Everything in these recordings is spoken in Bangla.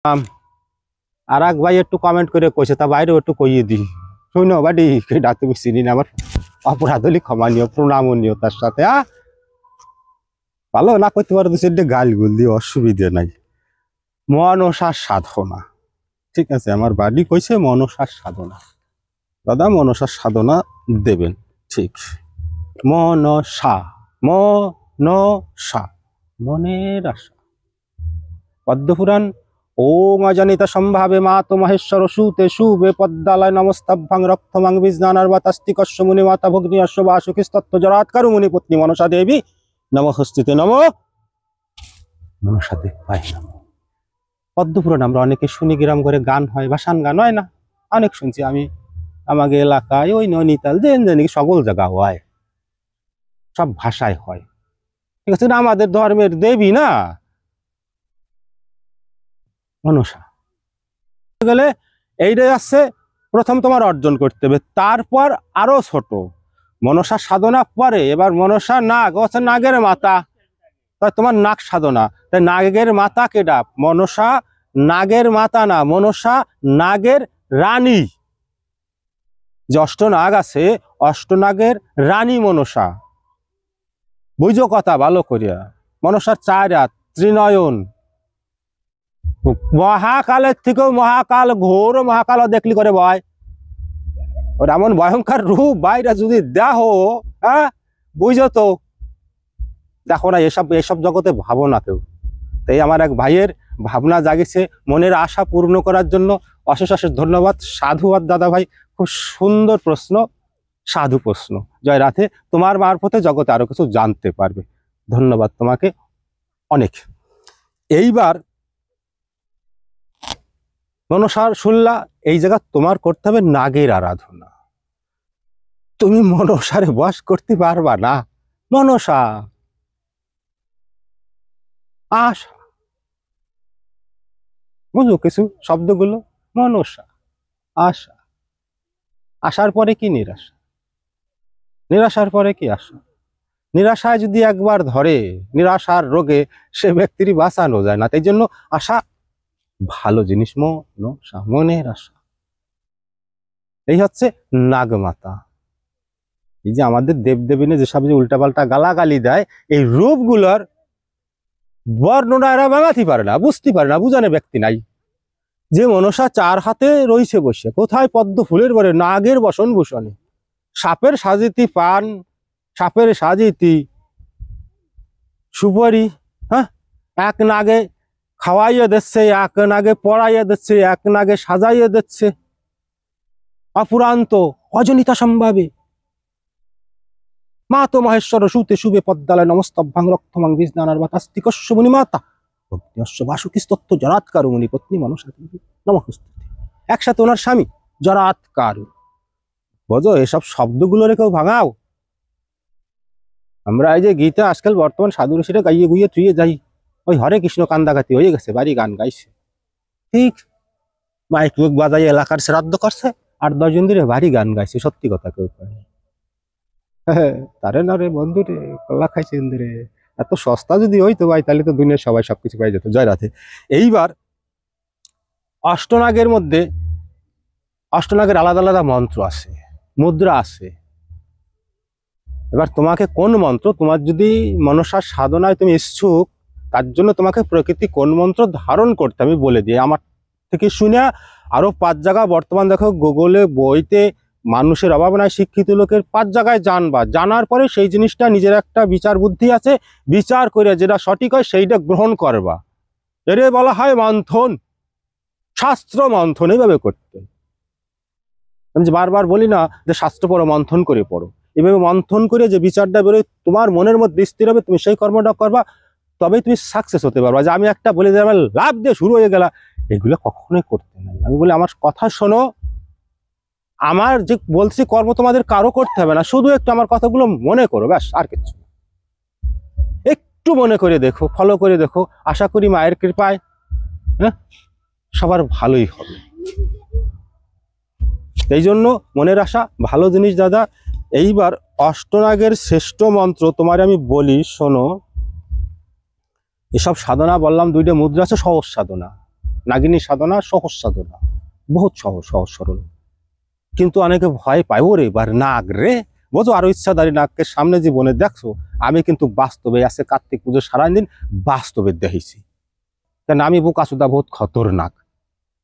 আর এক ভাই একটু কমেন্ট করে কইছে, তা বাইরেও একটু কইয়ে দিই। শুনো বাড়ি কেডা তুমি চিনি না, আমার অপরাধ হলে ক্ষমানীয় প্রণামনীয় তার সাথে। ভালো না করতে পারো দুটো গাল গুল দিয়ে অসুবিধে নাই। মনসার সাধনা, ঠিক আছে, আমার বাড়ি কইছে মনসার সাধনা। দাদা মনসার সাধনা দেবেন, ঠিক। মনসা, মনসা, মনের আশা। পদ্মপুরাণ। ওম অজানিত সম্ভাবে মাতো মহেশ্বর সুতে শুভে পদ্মালয় নমস্তাভ্যাং রক্তমাং বিজ্ঞানার্বাতাস্তিকস্য মুনি মাতা ভগ্নি অশ্ব বাসুকিস্তত্ত্ব জরাৎকারু মুনি পত্নী মনসা দেবী নমঃস্তুতে নমঃ মনসা দেবায় নমঃ। পদ্মপুরাণ আমরা অনেকে শুনি, গ্রাম করে গান হয়, ভাসান গান হয় না, অনেক শুনছি আমি। আমাকে এলাকায় ওই নৈনিতাল জানি সকল জায়গা হয়, সব ভাষায় হয়, ঠিক আছে। আমাদের ধর্মের দেবী না মনসা গেলে এইটাই আসছে প্রথম তোমার অর্জন করতে হবে। তারপর আরো ছোট মনসা সাধনা পরে। এবার মনসা নাগ হচ্ছে নাগের মাতা, তাই তোমার নাগ সাধনা। তাই নাগের মাতা কেডা? মনসা নাগের মাতা না, মনসা নাগের রানী। যে অষ্টনাগ আছে, অষ্টনাগের রানী মনসা। বুঝো কথা ভালো করিয়া। মনসার চার হাত, ত্রিনয়ন। মহাকালের থেকেও মহাকাল, ঘোর মহাকাল দেখলি করে ভয়। ওর এমন ভয়ঙ্কর রূপ বাইরে যদি দেহ, হ্যাঁ বুঝো তো। দেখো না, এসব জগতে ভাবো না কেউ। তাই আমার এক ভাইয়ের ভাবনা জাগিছে, মনের আশা পূর্ণ করার জন্য অশেষ অশেষ ধন্যবাদ। সাধুবাদ দাদা ভাই, খুব সুন্দর প্রশ্ন, সাধু প্রশ্ন। জয় রাধে, তোমার মারফতে জগতে আরো কিছু জানতে পারবে। ধন্যবাদ তোমাকে অনেক। এইবার মনসার শুনলা, এই জায়গা তোমার করতে হবে নাগের আরাধনা। তুমি মনসারে বশ করতে পারবা না। মনসা আশা, বুঝো কিছু শব্দগুলো? মনসা আশা, আসার পরে কি নিরাশা, নিরাশার পরে কি আশা। নিরাশায় যদি একবার ধরে, নিরাশার রোগে সে ব্যক্তিরই বাঁচানো যায় না। তাই জন্য আশা ভালো জিনিস। মনসা, মনের আশা। এই হচ্ছে নাগমাতা। এই যে আমাদের দেবদেবীনে যেসব যে উল্টাপাল্টা গালাগালি দেয়, এই রূপগুলোর বর্ণনা এরা বাঙাতে পারে না, বুঝতে পারে না, বুঝানো ব্যক্তি নাই। যে মনসা চার হাতে রইছে বসে, কোথায় পদ্ম ফুলের বরে, নাগের বসন ভূষণে। সাপের সাজিতি পান, সাপের সাজিতি সুপারি, হ্যাঁ, এক নাগে খাওয়াইয়ে দিচ্ছে, এক নাগে পড়াইয়ে দিচ্ছে, এক নাগে সাজাইয়ে দিচ্ছে। অপুরান্ত অজনিতা সম্ভাবে মাতো মহেশ্বর সুতে শুভে পদ্মালয় নমস্তভ্যাং রক্তমাং বিজ্ঞানার্বাতাস্তিকস্য মুনি মাতা ভগ্নি অশ্ব বাসুকিস্তত্ত্ব জরাৎকারু মুনি পত্নী মনসা দেবী নমঃস্তুতে। একসাথে ওনার স্বামী জরাৎকারু। বোঝো, এসব শব্দগুলোরে কেউ ভাঙাও। আমরা এই যে গীতা আজকাল বর্তমান সাধু ঋষিরা গাইয়ে গুইয়ে থুয়ে যাই, ওই হরে কৃষ্ণ কান্দাকাতি হয়ে গেছে, বাড়ি গান গাইছে, ঠিক। মাইক মুখ বাজাই এলাকার শ্রাদ্ধ করছে, 8-10 জন ধরে বাড়ি গান গাইছে, সত্যি কথা কেউ কয়। তারে না রে বন্ধু রে, কল্লা খাইছে রে। এত সস্তা যদি হইতো ভাই, তাহলে তো দুনিয়ার সবাই সবকিছু পাই যেত। জয় রাধে। এইবার অষ্টনাগের মধ্যে, অষ্টনাগের আলাদা আলাদা মন্ত্র আছে, মুদ্রা আছে। এবার তোমাকে কোন মন্ত্র, তোমার যদি মনসার সাধনায় তুমি ইচ্ছুক, তার জন্য তোমাকে প্রকৃতি কোন মন্ত্র ধারণ করতে আমি বলে দিই। আমার থেকে শুনে আরো 5 জায়গা বর্তমান দেখো গুগলে বইতে মানুষের অভাব নাই, শিক্ষিত লোকের 5 জায়গায় জানবা। জানার পরে সেই জিনিসটা নিজের একটা বিচার বুদ্ধি আছে, বিচার করে যেটা সঠিক হয় সেইটা গ্রহণ করবা। এর বলা হয় মন্থন, শাস্ত্র মন্থন। এইভাবে করতে, আমি যে বারবার বলি না যে শাস্ত্র পড়ো, মন্থন করে পড়ো। এভাবে মন্থন করে যে বিচারটা বেরোয় তোমার মনের মধ্যে স্থির হবে, তুমি সেই কর্মটা করবা, তবেই তুমি সাকসেস হতে পারবা। যে আমি একটা বলে দিলাম লাভ দিয়ে শুরু হয়ে গেলা, এগুলো কখনোই করতে নাই। আমি বলি আমার কথা শোনো, আমার যে বলছি কর্ম তোমাদের কারো করতে হবে না, শুধু একটু আমার কথাগুলো মনে করো, ব্যাস, আর কিছু একটু মনে করে দেখো, ফলো করে দেখো। আশা করি মায়ের কৃপায়, হ্যাঁ, সবার ভালোই হবে। এই জন্য মনের আশা ভালো জিনিস দাদা। এইবার অষ্টনাগের শ্রেষ্ঠ মন্ত্র তোমার আমি বলি, শোনো। এসব সাধনা বললাম, 2টা মুদ্রা আছে, সহজ সাধনা। নাগিনী সাধনা সহজ সাধনা, বহুত সহজ সহজ সরল। কিন্তু অনেকে ভয় পায়, ওরে এবার নাগ রে, বোঝো আরো ইচ্ছাধারী নাগকে সামনে জীবনে দেখছো। আমি কিন্তু বাস্তবে আছে কার্তিক পুজো সারাদিন বাস্তবে দেখেছি, কেন আমি বোকাচোদা বহুত খতরনাক,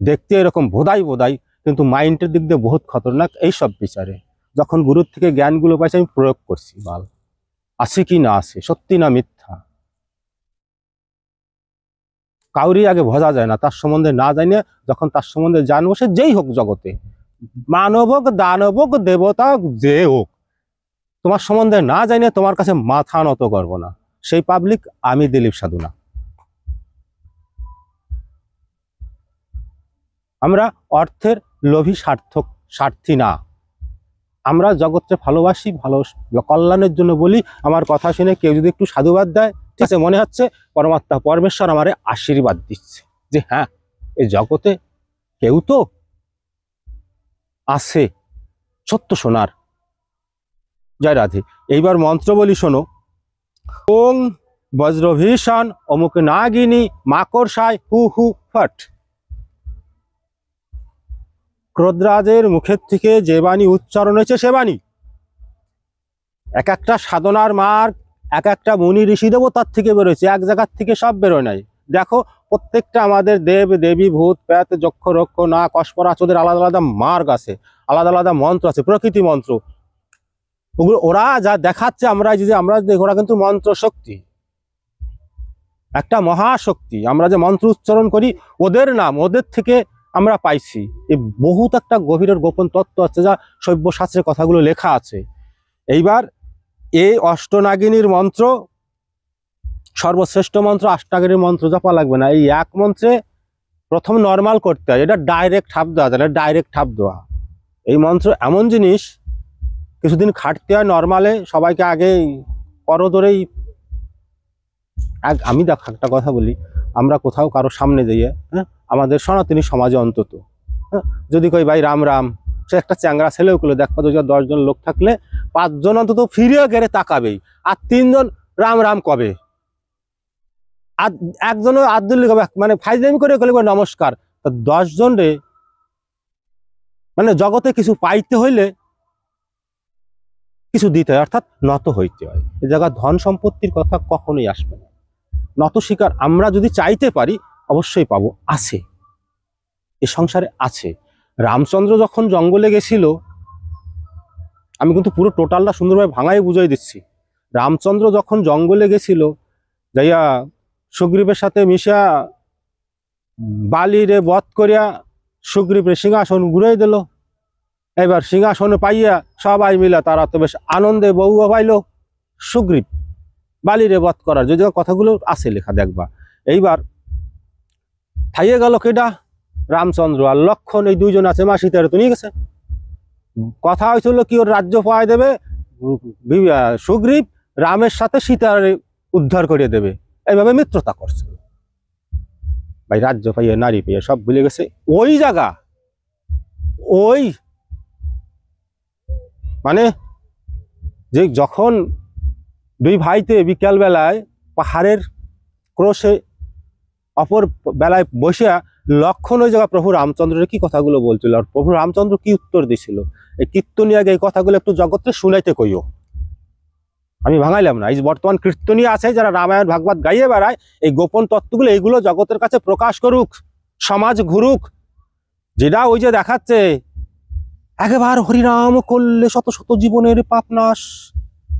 দেখতে এরকম বোধাই বোধাই কিন্তু মাইন্ডের দিক দিয়ে বহুত খতরনাক। এইসব বিচারে যখন গুরুর থেকে জ্ঞানগুলো পাইছি আমি প্রয়োগ করছি, বাল আছে কি না আছে, সত্যি না মিথ্যা, কাউরি আগে বোঝা যায় না, তার সম্বন্ধে না জানিয়ে যখন তার সম্বন্ধে জানবো, সে যেই হোক জগতে, মানব হোক দানব হোক দেবতা যে হোক, তোমার সম্বন্ধে না জানিয়ে তোমার কাছে মাথা নত করবো না, সেই পাবলিক আমি দিলীপ সাধু না। আমরা অর্থের লোভী স্বার্থী না, আমরা জগৎকে ভালোবাসি, ভালো কল্যাণের জন্য বলি। আমার কথা শুনে কেউ যদি একটু সাধুবাদ দেয়, ঠিক আছে, মনে হচ্ছে পরমাত্মা পরমেশ্বর আমারে আশীর্বাদ দিচ্ছে যে হ্যাঁ এই জগতে কেউ তো আছে সত্য শোনার। জয় রাধে। এইবার মন্ত্র বলি শোনো। ওং বজ্রভীষণ অমুক নাগিনী মাকড়সায় হু হু ফট। ক্রোধরাজের মুখের থেকে যে বাণী উচ্চারণ হয়েছে সে বাণী এক একটা সাধনার মার্গ, এক একটা মুনি ঋষি দেবতার থেকে বেরোয়েছে, এক জায়গার থেকে সব বেরোয় নাই। দেখো প্রত্যেকটা আমাদের দেব দেবী ভূত প্রেত যক্ষ রক্ষ না কস্পরাচদের আলাদা আলাদা মার্গ আছে, আলাদা আলাদা মন্ত্র আছে, প্রকৃতি মন্ত্র। ওগুলো ওরা যা দেখাচ্ছে আমরা দেখি, ওরা কিন্তু মন্ত্র শক্তি, একটা মহাশক্তি। আমরা যে মন্ত্র উচ্চারণ করি ওদের নাম, ওদের থেকে আমরা পাইছি। এই বহুত একটা গভীরের গোপন তত্ত্ব আছে, যা শৈব শাস্ত্রে কথাগুলো লেখা আছে। এইবার এই অষ্টনাগিনীর মন্ত্র সর্বশ্রেষ্ঠ মন্ত্র, অষ্টাগিনীর মন্ত্র জপা লাগবে না। এই এক মন্ত্রে প্রথম নর্মাল করতে হয়, এটা ডাইরেক্ট ঠাপ দেওয়া যায় না, ডাইরেক্ট ঠাপ দেওয়া। এই মন্ত্র এমন জিনিস, কিছুদিন খাটতে হয় নর্মালে, সবাইকে আগে করজোরেই। আমি দেখ একটা কথা বলি, আমরা কোথাও কারো সামনে যাইয়ে, হ্যাঁ, আমাদের সনাতনী সমাজে অন্তত, হ্যাঁ, যদি কই ভাই রাম রাম, সে একটা চ্যাংরা ছেলেও করলে দেখবা 10 জন লোক থাকলে 5 জন অন্তত ফিরিয়ে গেড়ে তাকাবেই, আর 3 জন রাম রাম কবে, আর একজনও আব্দুল কবে, মানে ফাইজলামি করে নমস্কার। 10 জন রে, মানে জগতে কিছু পাইতে হইলে কিছু দিতে হয়, অর্থাৎ নত হইতে হয়। এ জায়গা ধন সম্পত্তির কথা কখনোই আসবে না। নত শিকার আমরা যদি চাইতে পারি অবশ্যই পাবো, আছে এ সংসারে আছে। রামচন্দ্র যখন জঙ্গলে গেছিল, আমি কিন্তু পুরো টোটালটা সুন্দরভাবে ভাঙাই বুঝাই দিচ্ছি। রামচন্দ্র যখন জঙ্গলে গেছিল, যাইয়া সুগ্রীবের সাথে মিশা বালিরে বধ করিয়া সুগ্রীবের সিংহাসন ঘুরাই দিল। এবার সিংহাসন পাইয়া সবাই মিলে তারা তো বেশ আনন্দে বউ পাইল। সুগ্রীব বালিরে বধ করার যে কথাগুলো আছে লেখা দেখবা। এইবার থাইয়ে গেল কেডা, রামচন্দ্র আর লক্ষণ, এই 2 জন আছে, মা সীতারে তো নিয়ে গেছে। কথা হয়েছিল কি ওর রাজ্য পাওয়া দেবে, সুগ্রীব রামের সাথে সীতারে উদ্ধার করিয়ে দেবে, এইভাবে মিত্রতা করছে। ভাই রাজ্য পাইয়ে নারী পাইয়ে সব ভুলে গেছে। ওই জায়গা, ওই মানে যে যখন 2 ভাইতে বিকাল বেলায় পাহাড়ের ক্রোশে অপর বেলায় বসিয়া লক্ষণ ওই জায়গা প্রভু রামচন্দ্রের কি কথাগুলো বলছিল, আর প্রভু রামচন্দ্র কি উত্তর দিছিল, এই কীর্তনিয়া এই কথাগুলো একটু জগৎকে শুনাইতে কইও। আমি ভাঙাইলাম না, এই বর্তমান কীর্তনিয়া আছে যারা রামায়ণ ভাগবত গাইয়ে বেড়ায়, এই গোপন তত্ত্বগুলো এইগুলো জগতের কাছে প্রকাশ করুক, সমাজ ঘুরুক। যেটা ওই যে দেখাচ্ছে একেবারে হরিনাম করলে শত শত জীবনের পাপ নাশ,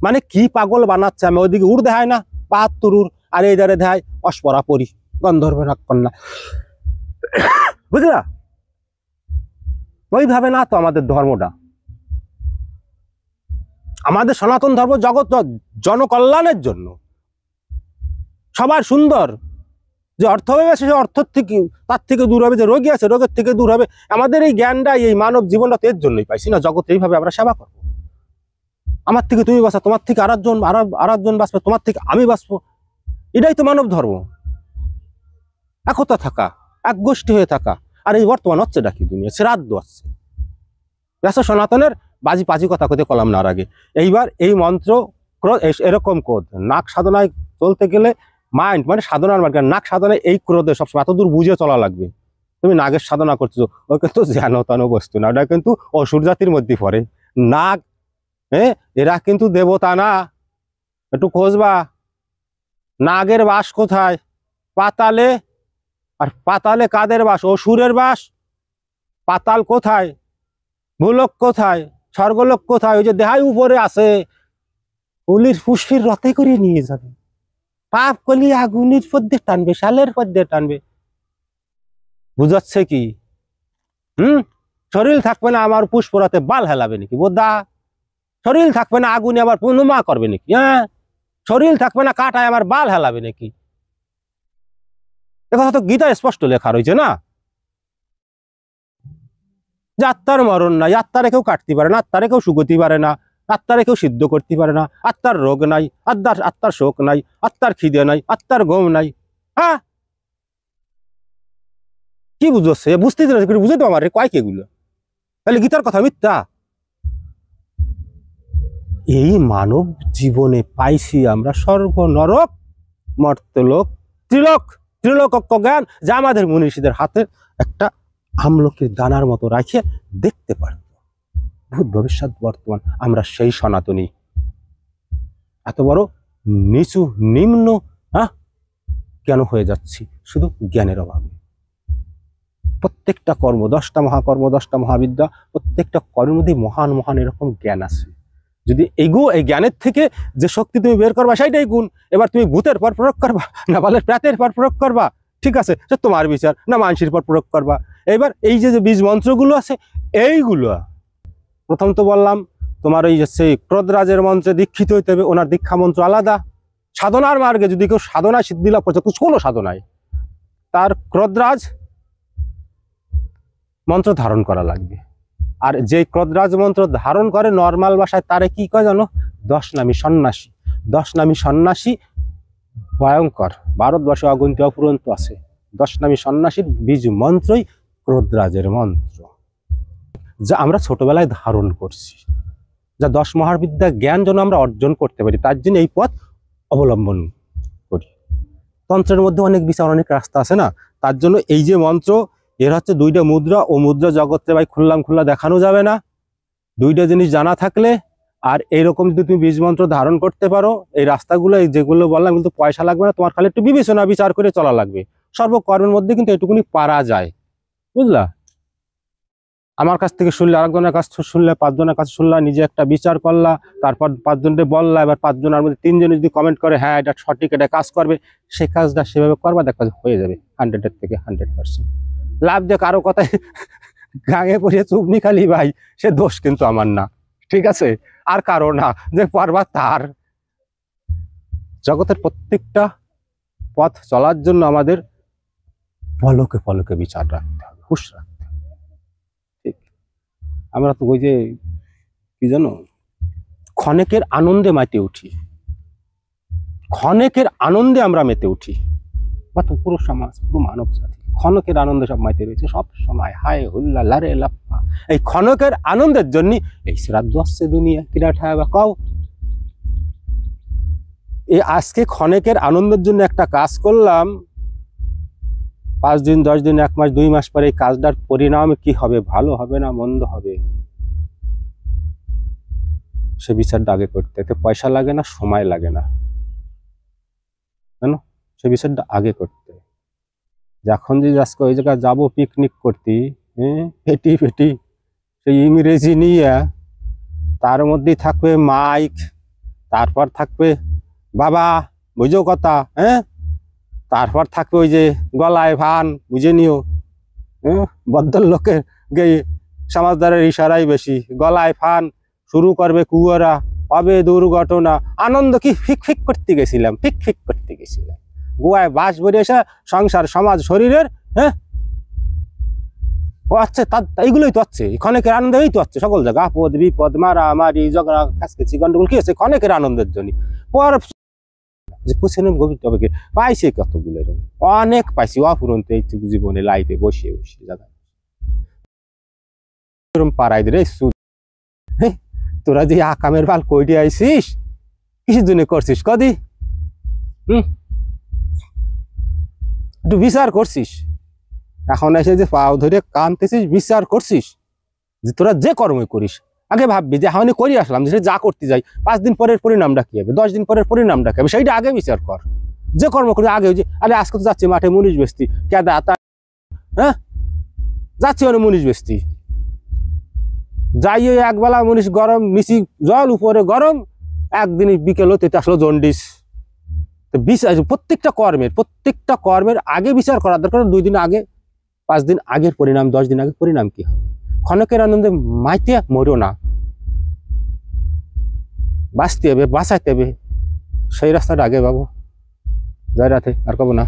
মানে কি পাগল বানাচ্ছে। আমি ওইদিকে উড় দেখায় না 72 আর এই দারে দেখায় অস্পরা পরি গন্ধর্ব কন্যা, বুঝলা? ওইভাবে না তো আমাদের ধর্মটা, আমাদের সনাতন ধর্ম জগৎ জনকল্যাণের জন্য, সবার সুন্দর যে অর্থ হবে সে অর্থ থেকে তার থেকে দূর হবে, যে রোগী আছে রোগের থেকে দূর হবে। আমাদের এই জ্ঞানটা, এই মানব জীবনটা এর জন্যই পাইছি না, জগৎ এইভাবে আমরা সেবা করবো। আমার থেকে তুমি বাঁচা, তোমার থেকে আরেকজন বাঁচবে, তোমার থেকে আমি বাঁচবো, এটাই তো মানব ধর্ম। একতা থাকা, এক গোষ্ঠী হয়ে থাকা। আর এই বর্তমান হচ্ছে ডাকি দুনিয়া, শ্রাদ্ধ আসছে, সনাতনের বাজি পাজি কথা কইতে কলাম না আর আগে। এইবার এই মন্ত্র এরকম ক্রোধ, নাক সাধনায় চলতে গেলে মাইন্ড, মানে সাধনার মার্গ, নাক সাধনায় এই ক্রোধে সবসময় এত দূর বুঝে চলা লাগবে। তুমি নাগের সাধনা করছো, ও কিন্তু যেন তেন বস্তু না, ওটা কিন্তু অসুর জাতির মধ্যে পড়ে। নাগ, হ্যাঁ, এরা কিন্তু দেবতা না, একটু খোঁজবা। নাগের বাস কোথায়? পাতালে। আর পাতালে কাদের বাস? অসুরের বাস। পাতাল কোথায়? ভূলোক কোথায়? স্বর্গলোক কোথায়? ওই যে দেহাই উপরে আছে, পুলিশ পুষ্পির রথে করে নিয়ে যাবে। পাপ কলি আগুনের পদ্মে টানবে, শালের পদ্মে টানবে। বুঝাচ্ছে কি? শরীর থাকবে না আমার পুষ্পরাতে বাল হেলাবে নাকি বোদা? শরীর থাকবে না আগুনে আবার পূর্ণমা করবে নাকি? হ্যাঁ, শরীর থাকবে না কাটায় আমার বাল হেলাবে নাকি? কথা তো গীতায় স্পষ্ট লেখা রয়েছে না, যে আত্মার মরণ নাই, আত্মারে কেউ কাটতে পারে না, আত্মারে কেউ সুগতি পারে না, আত্মারে কেউ সিদ্ধ করতে পারে না, আত্মার রোগ নাই, আত্মার শোক নাই, আত্মার খিদে নাই, আত্মার ঘুম নাই। হ্যাঁ, কি বুঝছে? বুঝতে বুঝতে আমার কয় কেগুলো, তাহলে গীতার কথা মিথ্যা? এই মানব জীবনে পাইছি আমরা স্বর্গ, নরক, মর্তলোক, ত্রিলোক, ত্রিলোক জ্ঞান, যা আমাদের মনীষীদের হাতে একটা আমলকির দানার মতো রাখিয়ে দেখতে পারত। ভূত ভবিষ্যৎ বর্তমান আমরা সেই সনাতনী। এত বড় নিচু নিম্ন কেন হয়ে যাচ্ছি? শুধু জ্ঞানের অভাবে। প্রত্যেকটা কর্ম, 10টা মহাকর্ম, 10টা মহাবিদ্যা, প্রত্যেকটা কর্মের মধ্যে মহান মহান এরকম জ্ঞান আছে। যদি এই জ্ঞানের থেকে যে শক্তি তুমি বের করবা সেইটাই গুণ। এবার তুমি ভূতের পর প্রয়োগ করবা, না বলে প্রেতের পর প্রয়োগ করবা, ঠিক আছে, সে তোমার বিচার, না মানুষের পর প্রয়োগ করবা। এবার এই যে বীজ মন্ত্রগুলো আছে, এইগুলো প্রথম তো বললাম তোমার ওই সেই ক্রোধরাজের মন্ত্রে দীক্ষিত হইতে হবে, ওনার দীক্ষা মন্ত্র আলাদা। সাধনার মার্গে যদি কেউ সাধনায় সিদ্ধি লাভ করছে, কোনো সাধনায়, তার ক্রোধরাজ মন্ত্র ধারণ করা লাগবে। আর যে ক্রোধরাজ মন্ত্র ধারণ করে নর্মাল ভাষায় তারে কি কয় জানো? 10 নামী সন্ন্যাসী। 10 নামী সন্ন্যাসী ভয়ঙ্কর, ভারতবর্ষে অগণিত অফুরন্ত আছে। 10 নামী সন্ন্যাসীর বীজ মন্ত্রই ক্রোধরাজের মন্ত্র, যা আমরা ছোটবেলায় ধারণ করছি, যা 10 মহাবিদ্যা জ্ঞান যেন আমরা অর্জন করতে পারি, তার জন্য এই পথ অবলম্বন করি। তন্ত্রের মধ্যে অনেক বিচার, অনেক রাস্তা আছে না, তার জন্য এই যে মন্ত্র, এর হচ্ছে 2টা মুদ্রা, ও মুদ্রা জগতে ভাই খুল্লা দেখানো যাবে না। 2টা জিনিস জানা থাকলে আর এইরকম যদি তুমি বীজ মন্ত্র ধারণ করতে পারো, এই রাস্তাগুলো যেগুলো বললাম, কিন্তু পয়সা লাগবে না তোমার, খালি একটু বিবেচনা বিচার করে চলা লাগবে। সর্বকর্মের মধ্যে কিন্তু এটুকুনি পারা যায়, বুঝলা? আমার কাছ থেকে শুনলে, আরেকজনের কাছ থেকে শুনলে, 5 জনের কাছে শুনলা, নিজে একটা বিচার করলা, তারপর 5 জনকে বললা, এবার 5 জনের মধ্যে 3 জন যদি কমেন্ট করে হ্যাঁ এটা সঠিক, এটা কাজ করবে, সে কাজটা সেভাবে করবা, দেখা হয়ে যাবে 100 থেকে 100%। লাভ দিয়ে কারো কথায় গাঙে পড়িয়ে চুপনি খালি ভাই, সে দোষ কিন্তু আমার না, ঠিক আছে, আর কারো না, যে পারবা তার। জগতের প্রত্যেকটা পথ চলার জন্য আমাদের পলকে পলকে বিচার রাখতে হবে, হুঁশ রাখতে হবে। ঠিক, আমরা তো ওই যে কি জানো, ক্ষণেকের আনন্দে মেতে উঠি, ক্ষণেকের আনন্দে আমরা মেতে উঠি, পুরো সমাজ, পুরো মানব জাতি ক্ষণকের আনন্দে সব মাইতে রয়েছে সব সময়, হায় হুল্লা লারে লাপ্পা। এই ক্ষণকের আনন্দের জন্য এই শ্রাদ্ধ আসছে দুনিয়া, কিরা ঠাবা কও। এই আজকে ক্ষণেকের আনন্দের জন্য একটা কাজ করলাম, 5 দিন 10 দিন 1 মাস 2 মাস পরে এই কাজটার পরিণাম কি হবে, ভালো হবে না মন্দ হবে, সে বিচারটা আগে করতে। এতে পয়সা লাগে না, সময় লাগে না, জানো, সে বিচারটা আগে করতে। যখন যে আজকে ওই জায়গায় যাবো পিকনিক করতে, ফেটি ফেটি সেই ইংরেজি নিয়ে, তার মধ্যেই থাকবে মাইক, তারপর থাকবে বাবা, বুঝো কথা, তারপর থাকবে ওই যে গলায় ভান, বুঝে নিও, ভদ্রলোকের সমাজদারের ইশারাই বেশি, গলায় ফান, শুরু করবে কুয়ারা, হবে দুর্ঘটনা। আনন্দ কি ফিক ফিক করতে গেছিলাম, ফিক ফিক করতে গেছিলাম, গোয়ায় বাস ভরে এসে সংসার সমাজ শরীরের, ও আচ্ছা, এইগুলোই তো হচ্ছে ক্ষণেকের আনন্দ, এই তো হচ্ছে সকল জায়গা আপদ বিপদ মারামারি ঝগড়া খাসকেছি গন্ডগোল, কি আছে ক্ষণেকের আনন্দের জন্য। পর যে পুছেন গভীর তবে পাইছে কতগুলো, এরকম অনেক পাইছি অফুরন্ত এই জীবনে, লাইফে বসে বসে জায়গায় পাড়াই রে। তোরা যে আকামের বাল কইটি আইছিস, কিসের জন্য করছিস কদি? একটু বিচার করছিস? এখন এসে যে পাও ধরে কাঁদতেছিস, বিচার করছিস যে তোরা যে কর্মই করিস, আগে ভাববি যে আমি করি আসলাম, যে যা করতে যাই 5 দিন পরের পরিণামটা কি হবে, 10 দিন পরের পরিণামটা কি হবে, সেইটা আগে বিচার কর। যে কর্ম করি আগে, যে আরে আজকে তো যাচ্ছি মাঠে মুনিশ বেচতি, কেদা তা, হ্যাঁ যাচ্ছি মানে মুনিশ বেচতি, যাই ওই একবেলা মুনিশ গরম, নিচি জল উপরে গরম, একদিন বিকেল হতে আসলো জন্ডিস। তো বিচার প্রত্যেকটা কর্মের আগে বিচার করার দরকার। 2 দিন আগে, 5 দিন আগের পরিণাম, 10 দিন আগে পরিণাম কি হবে। ক্ষণকের আনন্দে মাইতে মরো না, বাঁচতে হবে, বাঁচাইতে হবে, সেই রাস্তাটা আগে বাবু। জয় রাধে, আর কব না।